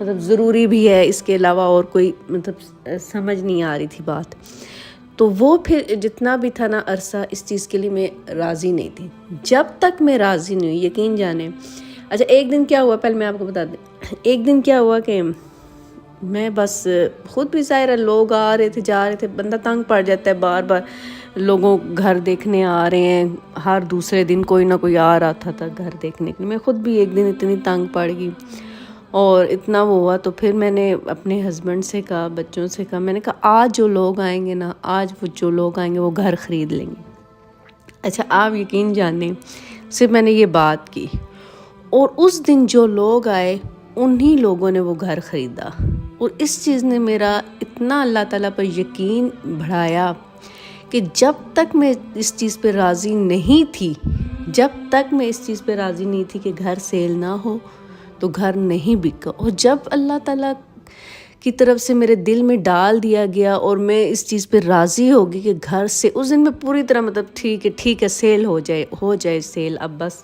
مطلب ضروری بھی ہے، اس کے علاوہ اور کوئی مطلب سمجھ نہیں آ رہی تھی بات. تو وہ پھر جتنا بھی تھا نا عرصہ، اس چیز کے لیے میں راضی نہیں تھی. جب تک میں راضی نہیں ہوئی، یقین جانے. اچھا ایک دن کیا ہوا، پہلے میں آپ کو بتا دیں. ایک دن کیا ہوا کہ میں بس خود بھی ظاہر ہے، لوگ آ رہے تھے جا رہے تھے، بندہ تنگ پڑ جاتا ہے، بار بار لوگوں گھر دیکھنے آ رہے ہیں، ہر دوسرے دن کوئی نہ کوئی آ رہا تھا گھر دیکھنے کے لیے. میں خود بھی ایک دن اتنی تنگ پڑ گئی اور اتنا وہ ہوا. تو پھر میں نے اپنے ہسبینڈ سے کہا، بچوں سے کہا، میں نے کہا آج جو لوگ آئیں گے نا، آج وہ جو لوگ آئیں گے وہ گھر خرید لیں گے. اچھا آپ یقین جانیں، صرف میں نے یہ بات کی اور اس دن جو لوگ آئے انہی لوگوں نے وہ گھر خریدا. اور اس چیز نے میرا اتنا اللہ تعالیٰ پر یقین بڑھایا کہ جب تک میں اس چیز پہ راضی نہیں تھی، کہ گھر سیل نہ ہو تو گھر نہیں بکا. اور جب اللہ تعالیٰ کی طرف سے میرے دل میں ڈال دیا گیا اور میں اس چیز پہ راضی ہوگی کہ گھر سے، اس دن میں پوری طرح مطلب ٹھیک ہے سیل ہو جائے سیل، اب بس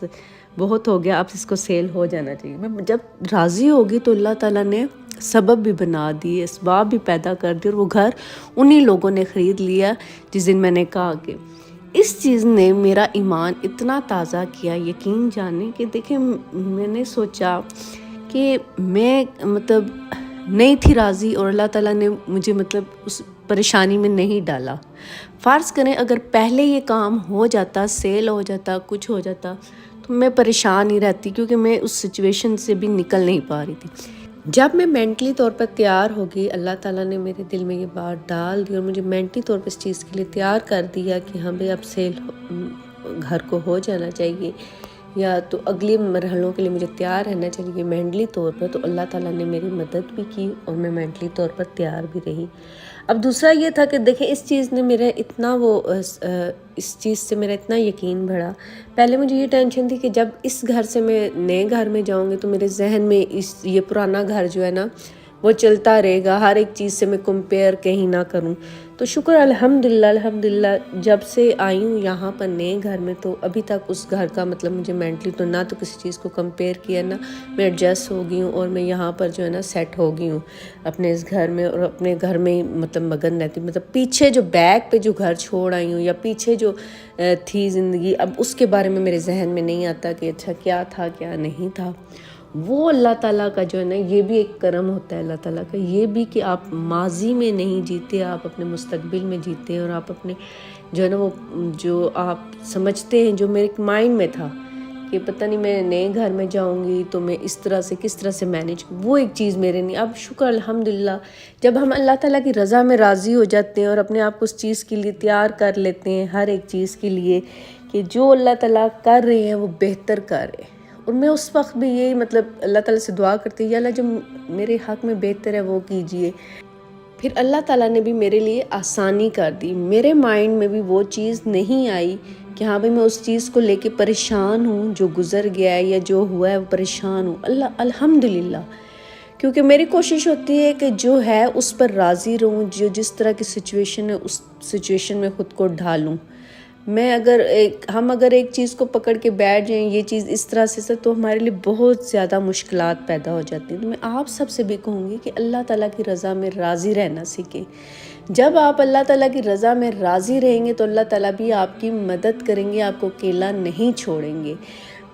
بہت ہو گیا، اب اس کو سیل ہو جانا چاہیے. میں جب راضی ہوگی تو اللہ تعالیٰ نے سبب بھی بنا دیے، اسباب بھی پیدا کر دی، اور وہ گھر انہی لوگوں نے خرید لیا جس دن میں نے کہا. کہ اس چیز نے میرا ایمان اتنا تازہ کیا، یقین جانے کہ دیکھیں میں نے سوچا کہ میں مطلب نہیں تھی راضی اور اللہ تعالیٰ نے مجھے مطلب اس پریشانی میں نہیں ڈالا. فرض کریں اگر پہلے یہ کام ہو جاتا، سیل ہو جاتا، کچھ ہو جاتا، تو میں پریشان ہی رہتی، کیونکہ میں اس سچویشن سے بھی نکل نہیں پا رہی تھی. جب میں مینٹلی طور پر تیار ہو گئی، اللہ تعالیٰ نے میرے دل میں یہ بات ڈال دی اور مجھے مینٹلی طور پر اس چیز کے لیے تیار کر دیا کہ ہاں بھئی اب سیل گھر کو ہو جانا چاہیے، یا تو اگلی مرحلوں کے لیے مجھے تیار رہنا چاہیے مینٹلی طور پر. تو اللہ تعالیٰ نے میری مدد بھی کی اور میں مینٹلی طور پر تیار بھی رہی. اب دوسرا یہ تھا کہ دیکھیں اس چیز نے میرا اتنا اس چیز سے میرا اتنا یقین بڑھا. پہلے مجھے یہ ٹینشن تھی کہ جب اس گھر سے میں نئے گھر میں جاؤں گی تو میرے ذہن میں یہ پرانا گھر جو ہے نا وہ چلتا رہے گا، ہر ایک چیز سے میں کمپیئر کہیں نہ کروں. تو شکر الحمدللہ جب سے آئی ہوں یہاں پر نئے گھر میں، تو ابھی تک اس گھر کا مطلب مجھے مینٹلی تو نہ تو کسی چیز کو کمپیئر کیا، نہ میں ایڈجسٹ ہو گئی ہوں، اور میں یہاں پر جو ہے نا سیٹ ہو گئی ہوں اپنے اس گھر میں، اور اپنے گھر میں ہی مطلب مگن رہتی. مطلب پیچھے جو بیک پہ جو گھر چھوڑ آئی ہوں یا پیچھے جو تھی زندگی، اب اس کے بارے میں میرے ذہن میں نہیں آتا کہ اچھا کیا تھا کیا نہیں تھا. وہ اللہ تعالیٰ کا جو ہے نا یہ بھی ایک کرم ہوتا ہے اللہ تعالیٰ کا، یہ بھی کہ آپ ماضی میں نہیں جیتے، آپ اپنے مستقبل میں جیتے ہیں، اور آپ اپنے جو ہے نا وہ جو آپ سمجھتے ہیں، جو میرے مائنڈ میں تھا کہ پتہ نہیں میں نئے گھر میں جاؤں گی تو میں اس طرح سے کس طرح سے مینیج، وہ ایک چیز میرے نہیں. اب شکر الحمدللہ جب ہم اللہ تعالیٰ کی رضا میں راضی ہو جاتے ہیں اور اپنے آپ کو اس چیز کے لیے تیار کر لیتے ہیں، ہر ایک چیز کے لیے کہ جو اللہ تعالیٰ کر رہے ہیں وہ بہتر کر رہے ہیں. اور میں اس وقت بھی یہی مطلب اللہ تعالیٰ سے دعا کرتی یا اللہ جو میرے حق میں بہتر ہے وہ کیجئے. پھر اللہ تعالیٰ نے بھی میرے لیے آسانی کر دی. میرے مائنڈ میں بھی وہ چیز نہیں آئی کہ ہاں بھئی میں اس چیز کو لے کے پریشان ہوں، جو گزر گیا ہے یا جو ہوا ہے وہ پریشان ہوں. الحمدللہ، کیونکہ میری کوشش ہوتی ہے کہ جو ہے اس پر راضی رہوں، جو جس طرح کی سچویشن ہے اس سچویشن میں خود کو ڈھالوں. ہم اگر ایک چیز کو پکڑ کے بیٹھ جائیں یہ چیز اس طرح سے تو ہمارے لیے بہت زیادہ مشکلات پیدا ہو جاتی ہیں. تو میں آپ سب سے بھی کہوں گی کہ اللہ تعالیٰ کی رضا میں راضی رہنا سیکھیں. جب آپ اللہ تعالیٰ کی رضا میں راضی رہیں گے تو اللہ تعالیٰ بھی آپ کی مدد کریں گے، آپ کو اکیلا نہیں چھوڑیں گے.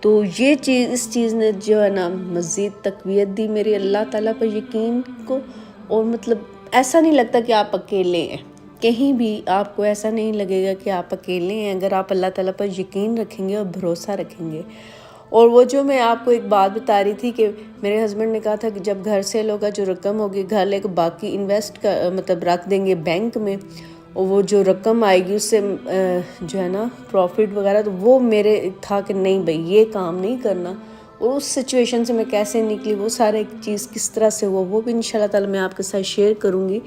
تو یہ چیز، اس چیز نے جو ہے نا مزید تقویت دی میرے اللہ تعالیٰ پر یقین کو. اور مطلب ایسا نہیں لگتا کہ آپ اکیلے ہیں، کہیں بھی آپ کو ایسا نہیں لگے گا کہ آپ اکیلے ہیں اگر آپ اللہ تعالیٰ پر یقین رکھیں گے اور بھروسہ رکھیں گے. اور وہ جو میں آپ کو ایک بات بتا رہی تھی کہ میرے ہسبینڈ نے کہا تھا کہ جب گھر سیل ہوگا جو رقم ہوگی گھر لے کے باقی انویسٹ کا مطلب رکھ دیں گے بینک میں، اور وہ جو رقم آئے گی اس سے جو ہے نا پروفٹ وغیرہ. تو وہ میرے تھا کہ نہیں بھائی یہ کام نہیں کرنا. اور اس سچویشن سے میں کیسے نکلی، وہ سارے چیز کس طرح سے ہوا، وہ بھی انشاءاللہ تعالیٰ میں آپ کے ساتھ شیئر کروں گی.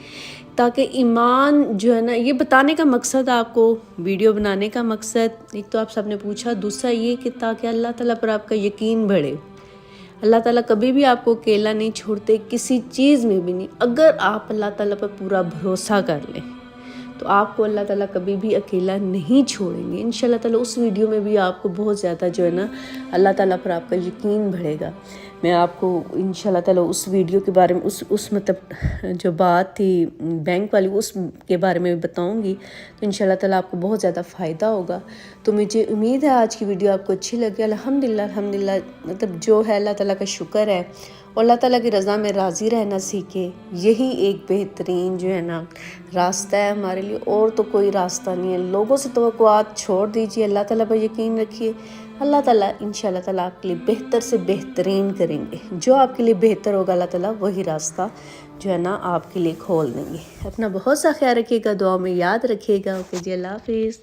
تاکہ ایمان جو ہے نا، یہ بتانے کا مقصد آپ کو ویڈیو بنانے کا مقصد ایک تو آپ سب نے پوچھا، دوسرا یہ کہ تاکہ اللہ تعالیٰ پر آپ کا یقین بڑھے. اللہ تعالیٰ کبھی بھی آپ کو اکیلا نہیں چھوڑتے، کسی چیز میں بھی نہیں. اگر آپ اللہ تعالیٰ پر پورا بھروسہ کر لیں تو آپ کو اللہ تعالیٰ کبھی بھی اکیلا نہیں چھوڑیں گے. انشاءاللہ تعالیٰ اس ویڈیو میں بھی آپ کو بہت زیادہ جو ہے نا اللہ تعالیٰ پر آپ کا یقین بڑھے گا. میں آپ کو انشاءاللہ تعالی اس ویڈیو کے بارے میں اس مطلب جو بات تھی بینک والی اس کے بارے میں بتاؤں گی، تو انشاءاللہ تعالی آپ کو بہت زیادہ فائدہ ہوگا۔ تو مجھے امید ہے آج کی ویڈیو آپ کو اچھی لگی۔ الحمدللہ مطلب جو ہے اللہ تعالیٰ کا شکر ہے، اور اللہ تعالیٰ کی رضا میں راضی رہنا سیکھے، یہی ایک بہترین جو ہے نا راستہ ہے ہمارے لیے، اور تو کوئی راستہ نہیں ہے۔ لوگوں سے توقعات چھوڑ دیجیے، اللہ تعالیٰ پر یقین رکھیے، اللہ تعالیٰ انشاءاللہ تعالیٰ آپ کے لیے بہتر سے بہترین کریں گے۔ جو آپ کے لیے بہتر ہوگا اللہ تعالیٰ وہی راستہ جو ہے نا آپ کے لیے کھول دیں گے۔ اپنا بہت سا خیال رکھیے گا، دعاؤں میں یاد رکھیے گا۔ اوکے جی، اللہ حافظ۔